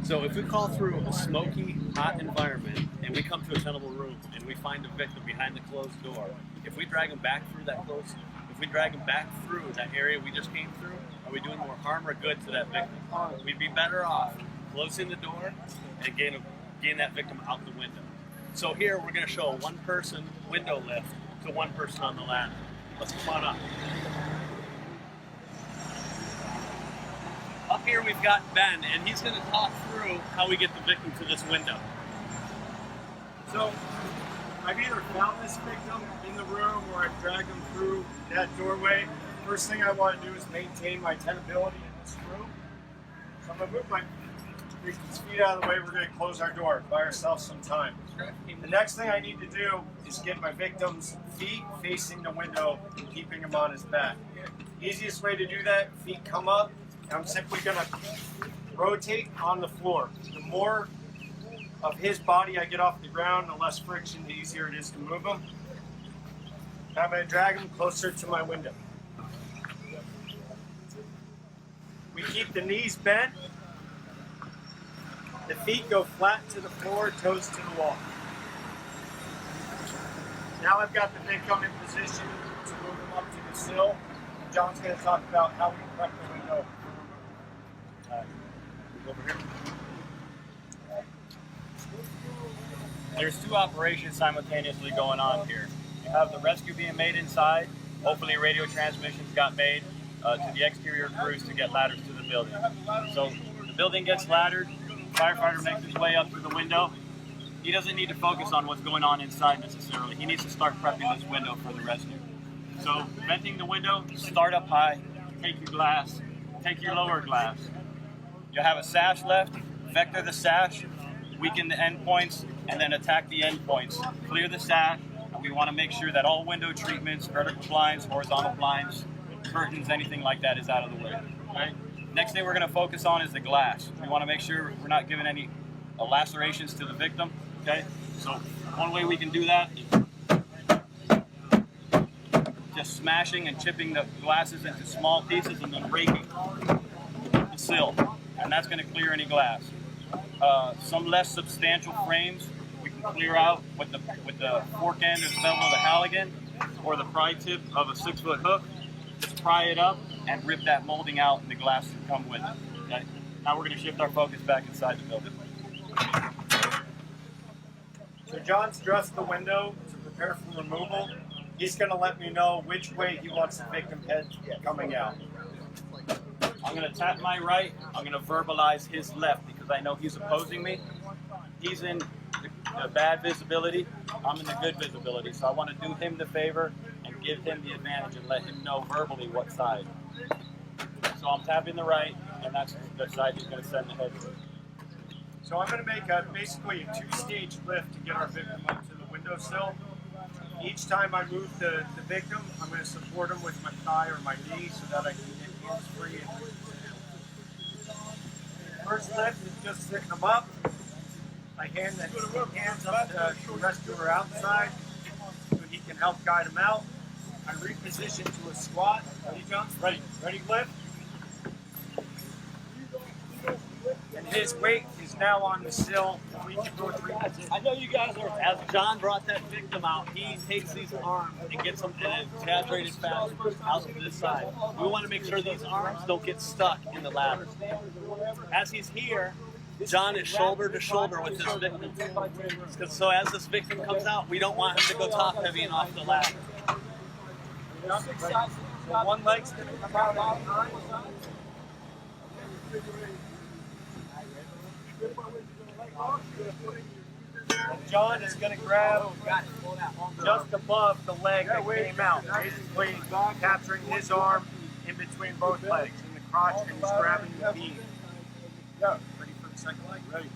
So if we call through a smoky, hot environment and we come to a tenable room and we find a victim behind the closed door, if we drag them back through that area we just came through, are we doing more harm or good to that victim? We'd be better off closing the door and getting that victim out the window. So here we're going to show a one-person window lift to one person on the ladder. Let's come on up. Up here we've got Ben, and he's going to talk through how we get the victim to this window. So I've either found this victim in the room or I've dragged them through that doorway. First thing I want to do is maintain my tenability in this room. So I'm going to move my victim's feet out of the way. We're going to close our door, buy ourselves some time. The next thing I need to do is get my victim's feet facing the window and keeping him on his back. Easiest way to do that, feet come up. I'm simply going to rotate on the floor. The more of his body I get off the ground, the less friction, the easier it is to move him. Now I'm going to drag him closer to my window. We keep the knees bent. The feet go flat to the floor, toes to the wall. Now I've got the victim in position to move him up to the sill. John's going to talk about how we prep the window. Over here. There's two operations simultaneously going on here. You have the rescue being made inside. Hopefully radio transmissions got made to the exterior crews to get ladders to the building. So the building gets laddered, firefighter makes his way up through the window. He doesn't need to focus on what's going on inside necessarily. He needs to start prepping this window for the rescue. So venting the window, start up high, take your glass, take your lower glass. You'll have a sash left, vector the sash, weaken the end points, and then attack the end points. Clear the sash, and we want to make sure that all window treatments, vertical blinds, horizontal blinds, curtains, anything like that is out of the way. Okay? Next thing we're going to focus on is the glass. We want to make sure we're not giving any lacerations to the victim. Okay? So one way we can do that is just smashing and chipping the glasses into small pieces and then raking the sill. And that's going to clear any glass. Some less substantial frames we can clear out with the fork end or bevel of the Halligan or the pry tip of a 6-foot hook. Just pry it up and rip that molding out, and the glass will come with it. Okay? Now we're going to shift our focus back inside the building. So John's dressed the window to prepare for removal. He's going to let me know which way he wants the victim head coming out. I'm going to tap my right. I'm going to verbalize his left because I know he's opposing me. He's in the bad visibility. I'm in the good visibility. So I want to do him the favor and give him the advantage and let him know verbally what side. So I'm tapping the right, and that's the side he's going to send the head to. So I'm going to make basically a 2-stage lift to get our victim up to the windowsill. Each time I move the victim, I'm going to support him with my thigh or my knee so that I can get hands free. First lift is just sitting him up. I hand the hands up to the rescuer outside so he can help guide him out. I reposition to a squat. Ready, John? Ready. Ready, lift. And his weight is now on the sill. We can go through. I know you guys are, as John brought that victim out, he takes these arms and gets them in an exaggerated fashion out to this side. We want to make sure these arms don't get stuck in the ladder. As he's here, John is shoulder to shoulder with this victim. So as this victim comes out, we don't want him to go top heavy and off the ladder. So one leg's going to come out on behind. And John is going to grab just above the leg that came out, basically capturing his arm in between both legs in the crotch, and he's grabbing the beam. Ready for the second leg? Ready.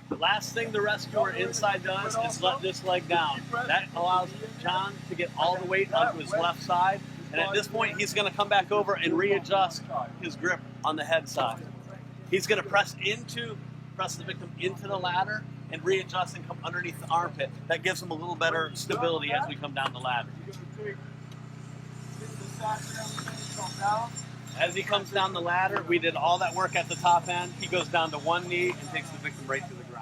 The last thing the rescuer inside does is let this leg down. That allows John to get all the weight onto his left side. And at this point, he's going to come back over and readjust his grip on the head side. He's going to press the victim into the ladder and readjust and come underneath the armpit. That gives him a little better stability as we come down the ladder. As he comes down the ladder, we did all that work at the top end. He goes down to one knee and takes the victim right to the ground.